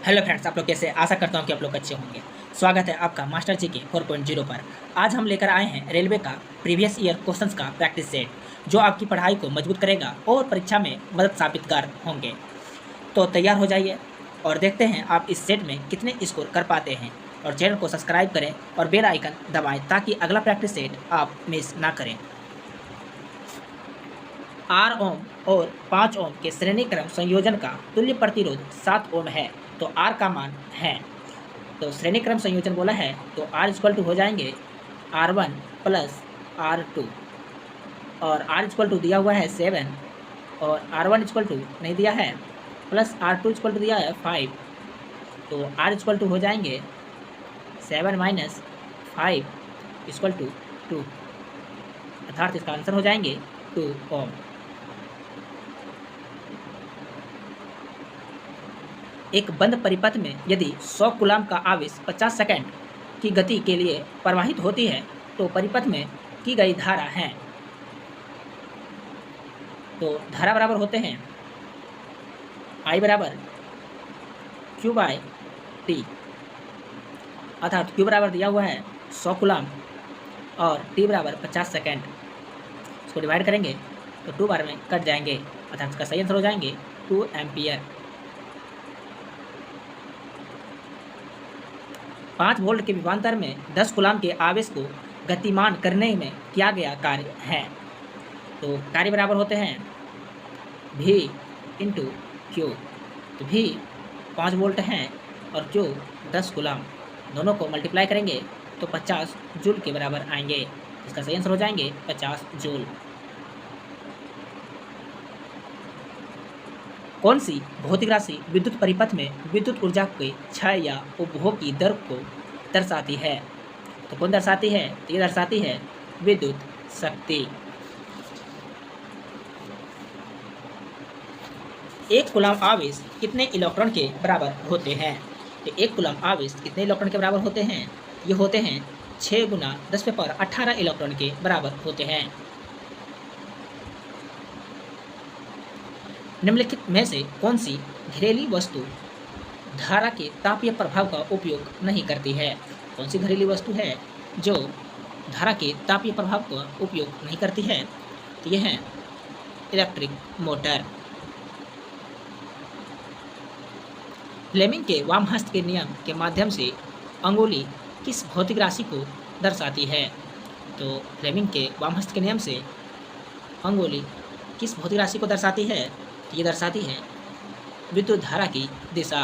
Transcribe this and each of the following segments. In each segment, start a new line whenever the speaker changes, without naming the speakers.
Hello friends, आप लोग कैसे? आशा करता हूँ कि आप लोग अच्छे होंगे। स्वागत है आपका मास्टर जी के 4.0 पर। आज हम लेकर आए हैं रेलवे का प्रीवियस ईयर क्वेश्चंस का प्रैक्टिस सेट, जो आपकी पढ़ाई को मजबूत करेगा और परीक्षा में मदद साबितगार होंगे। तो तैयार हो जाइए और देखते हैं आप इस सेट में कितने स्कोर कर पाते हैं। और चैनल को सब्सक्राइब करें और बेल आइकन दबाएँ ताकि अगला प्रैक्टिस सेट आप मिस ना करें। 8 ओम और 5 ओम के श्रेणी क्रम संयोजन का तुल्य प्रतिरोध 7 ओम है, तो R का मान है। तो श्रेणी क्रम संयोजन बोला है तो R इक्वल टू हो जाएंगे R1 प्लस R2, और R इक्वल टू दिया हुआ है 7 और R1 इक्वल टू नहीं दिया है, प्लस R2 इक्वल टू दिया है 5, तो R इक्वल टू हो जाएंगे 7 माइनस 5 इक्वल टू 2, अर्थात इसका आंसर हो जाएंगे 2 ओम। एक बंद परिपथ में यदि 100 कूलाम का आवेश 50 सेकंड की गति के लिए प्रवाहित होती है तो परिपथ में की गई धारा है। तो धारा बराबर होते हैं I बराबर Q बाय T, अर्थात Q बराबर दिया हुआ है 100 कूलाम और T बराबर 50 सेकंड। इसको डिवाइड करेंगे तो 2 बार में कट जाएंगे, अर्थात इसका सही आंसर हो जाएंगे 2 एम्पियर। 5 वोल्ट के विभवांतर में 10 कूलाम के आवेश को गतिमान करने में किया गया कार्य है। तो कार्य बराबर होते हैं V इंटू Q। तो V 5 वोल्ट हैं और Q 10 कूलाम, दोनों को मल्टीप्लाई करेंगे तो 50 जूल के बराबर आएंगे। इसका सही आंसर हो जाएंगे 50 जूल। कौन सी भौतिक राशि विद्युत परिपथ में विद्युत ऊर्जा के क्षय या उपभोग की दर को दर्शाती है? तो कौन दर्शाती है? तो ये दर्शाती है विद्युत शक्ति। 1 कूलाम आवेश कितने इलेक्ट्रॉन के बराबर होते हैं? तो 1 कूलाम आवेश कितने इलेक्ट्रॉन के बराबर होते हैं? ये होते हैं 6 गुना 10⁻18 इलेक्ट्रॉन के बराबर होते हैं। निम्नलिखित में से कौन सी घरेलू वस्तु धारा के तापीय प्रभाव का उपयोग नहीं करती है? कौन सी घरेलू वस्तु है जो धारा के तापीय प्रभाव का उपयोग नहीं करती है? तो यह है इलेक्ट्रिक मोटर। फ्लेमिंग के वामहस्त के नियम के माध्यम से अंगुली किस भौतिक राशि को दर्शाती है? तो फ्लेमिंग के वामहस्त के नियम से अंगुली किस भौतिक राशि को दर्शाती है? ये दर्शाती है विद्युत धारा की दिशा।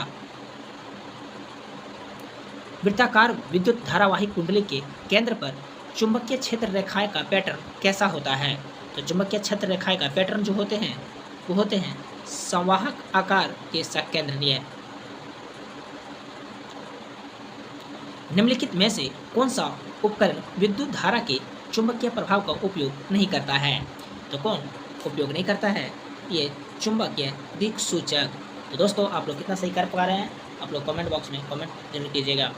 वृत्ताकार विद्युत धारावाही कुंडली के केंद्र पर चुंबकीय क्षेत्र रेखाएं का पैटर्न कैसा होता है? तो चुंबकीय क्षेत्र रेखाएं का पैटर्न जो होते हैं वो होते हैं संवाहक आकार के सकेंद्रीय। निम्नलिखित में से कौन सा उपकरण विद्युत धारा के चुंबकीय प्रभाव का उपयोग नहीं करता है? तो कौन उपयोग नहीं करता है? ये चुंबकीय दिक्सूचक। तो दोस्तों, आप लोग कितना सही कर पा रहे हैं? आप लोग कमेंट बॉक्स में कमेंट जरूर कीजिएगा।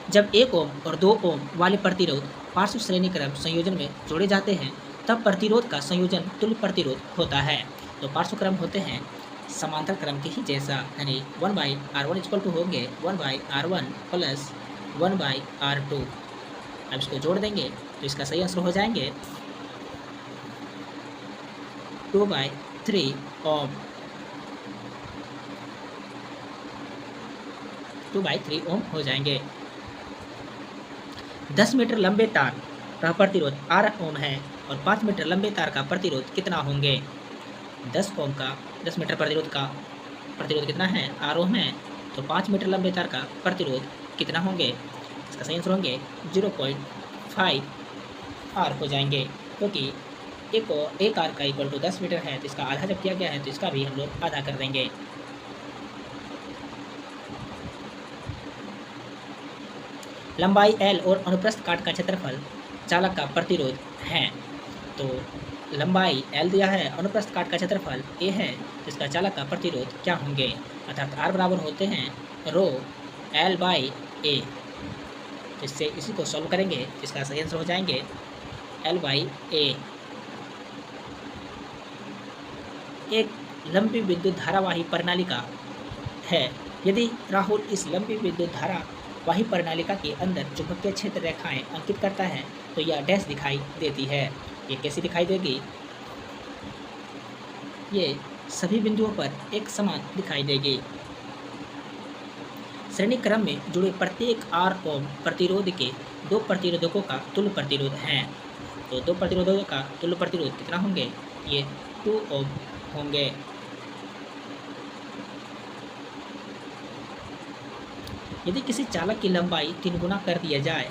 जब 1 ओम और 2 ओम वाले प्रतिरोध पार्श्व श्रेणी क्रम संयोजन में जोड़े जाते हैं तब प्रतिरोध का संयोजन तुल्य प्रतिरोध होता है। तो पार्श्व क्रम होते हैं समांतर क्रम के ही जैसा, यानी 1/R1 इक्वल टू होंगे 1/R1 प्लस 1/R2। अब इसको जोड़ देंगे तो इसका सही आंसर हो जाएंगे 2/3 ओम। 2/3 ओम हो जाएंगे। 10 मीटर लंबे तार का प्रतिरोध R ओम है और 5 मीटर लंबे तार का प्रतिरोध कितना होंगे? 10 ओम का 10 मीटर प्रतिरोध कितना है? R ओम है, तो 5 मीटर लंबे तार का प्रतिरोध कितना होंगे? इसका सही आंसर होंगे 0.5 R हो जाएंगे, क्योंकि एक R का इक्वल टू 10 मीटर है, तो इसका आधा जब किया गया है तो इसका भी हम लोग आधा कर देंगे। लंबाई L और अनुप्रस्थ काट का क्षेत्रफल चालक का प्रतिरोध है। तो लंबाई L दिया है, अनुप्रस्थ काट का क्षेत्रफल A है, तो इसका चालक का प्रतिरोध क्या होंगे? अर्थात R बराबर होते हैं रो L/A। तो इससे इसी को सॉल्व करेंगे तो इसका सही आंसर हो जाएंगे L/A। एक लंबी विद्युत धारावाही प्रणालिका है। यदि राहुल इस लंबी विद्युत धारावाही प्रणालिका के अंदर चुंबकीय क्षेत्र रेखाएं अंकित करता है तो यह डैश दिखाई देती है। ये कैसी दिखाई देगी? ये सभी बिंदुओं पर एक समान दिखाई देगी। श्रेणी क्रम में जुड़े प्रत्येक R ओम प्रतिरोध के दो प्रतिरोधकों का तुल्य प्रतिरोध है। तो दो प्रतिरोधकों का तुल्य प्रतिरोध कितना होंगे? ये 2 ओम होंगे। यदि किसी चालक की लंबाई 3 गुना कर दिया जाए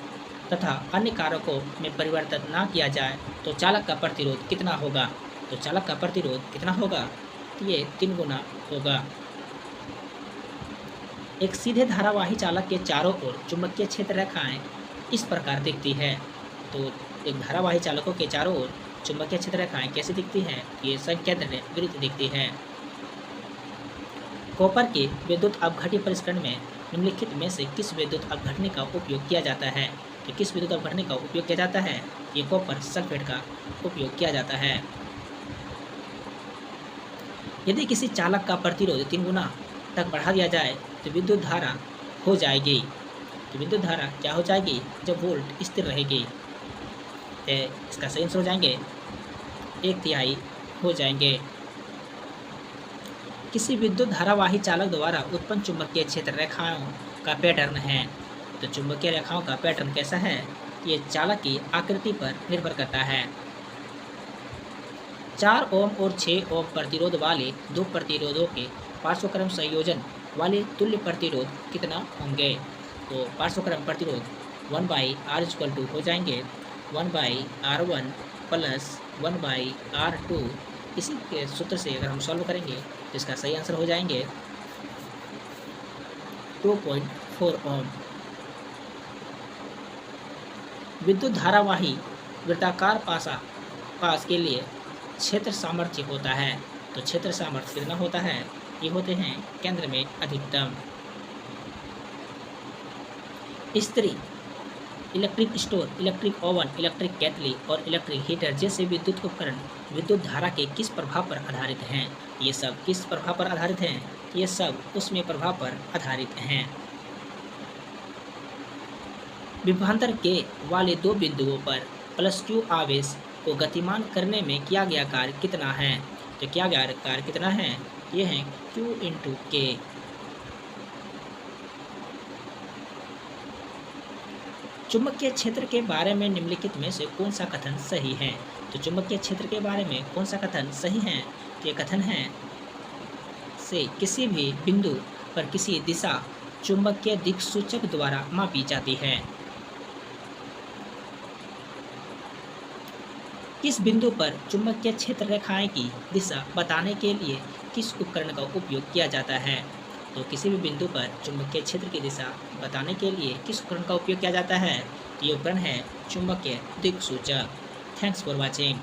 तथा अन्य कारकों में परिवर्तन ना किया जाए तो चालक का प्रतिरोध कितना होगा? तो चालक का प्रतिरोध कितना होगा? ये 3 गुना होगा। एक सीधे धारावाही चालक के चारों ओर चुंबकीय क्षेत्र रेखाएं इस प्रकार दिखती है। तो एक धारावाही चालकों के चारों ओर चुंबकीय क्षेत्र रेखाएं कैसी दिखती हैं? ये संकेंद्र वृत्त दिखती है। कॉपर के विद्युत अपघट्य परिष्करण में निम्नलिखित में से किस विद्युत अपघटनी का उपयोग किया जाता है? तो किस विद्युत अपघटनी का उपयोग किया जाता है? ये कॉपर सल्फेट का उपयोग किया जाता है। यदि किसी चालक का प्रतिरोध 3 गुना तक बढ़ा दिया जाए तो विद्युत धारा हो जाएगी। तो विद्युत धारा क्या हो जाएगी? जब वोल्ट स्थिर रहेगी। तो इसका सही आंसर हो जाएंगे 1/3 हो जाएंगे। किसी विद्युत धारावाही चालक द्वारा उत्पन्न चुंबकीय क्षेत्र रेखाओं का पैटर्न है। तो चुंबकीय रेखाओं का पैटर्न कैसा है? ये चालक की आकृति पर निर्भर करता है। 4 ओम और 6 ओम प्रतिरोध वाले दो प्रतिरोधों के पार्श्वक्रम संयोजन वाले तुल्य प्रतिरोध कितना होंगे? तो पार्श्वक्रम प्रतिरोध 1/R हो जाएंगे 1/R1 प्लस 1/R2। इसी के सूत्र से अगर हम सॉल्व करेंगे तो इसका सही आंसर हो जाएंगे 2.4 ओम। विद्युत धारावाही वृत्ताकार पास के लिए क्षेत्र सामर्थ्य होता है। तो क्षेत्र सामर्थ्य कितना होता है? ये होते हैं केंद्र में अधिकतम। इस्त्री, electric stove, electric oven, electric केतली और इलेक्ट्रिक हीटर जैसे विद्युत उपकरण विद्युत धारा के किस प्रभाव पर आधारित हैं? ये सब किस प्रभाव पर आधारित हैं? ये सब उसमें प्रभाव पर आधारित हैं। विभवांतर के वाले दो बिंदुओं पर +Q आवेश को गतिमान करने में किया गया कार्य कितना है? तो किया गया कार्य कितना है? ये है Q × K। चुंबकीय क्षेत्र के बारे में निम्नलिखित में से कौन सा कथन सही है? तो चुंबकीय क्षेत्र के बारे में कौन सा कथन सही है? तो ये कथन है से किसी भी बिंदु पर किसी दिशा चुंबकीय दिक्सूचक द्वारा मापी जाती है। किस बिंदु पर चुंबकीय क्षेत्र रेखाएं की दिशा बताने के लिए किस उपकरण का उपयोग किया जाता है? तो किसी भी बिंदु पर चुंबकीय क्षेत्र की दिशा बताने के लिए किस उपकरण का उपयोग किया जाता है? तो ये उपकरण है चुंबकीय दिक्सूचक। Thanks for watching.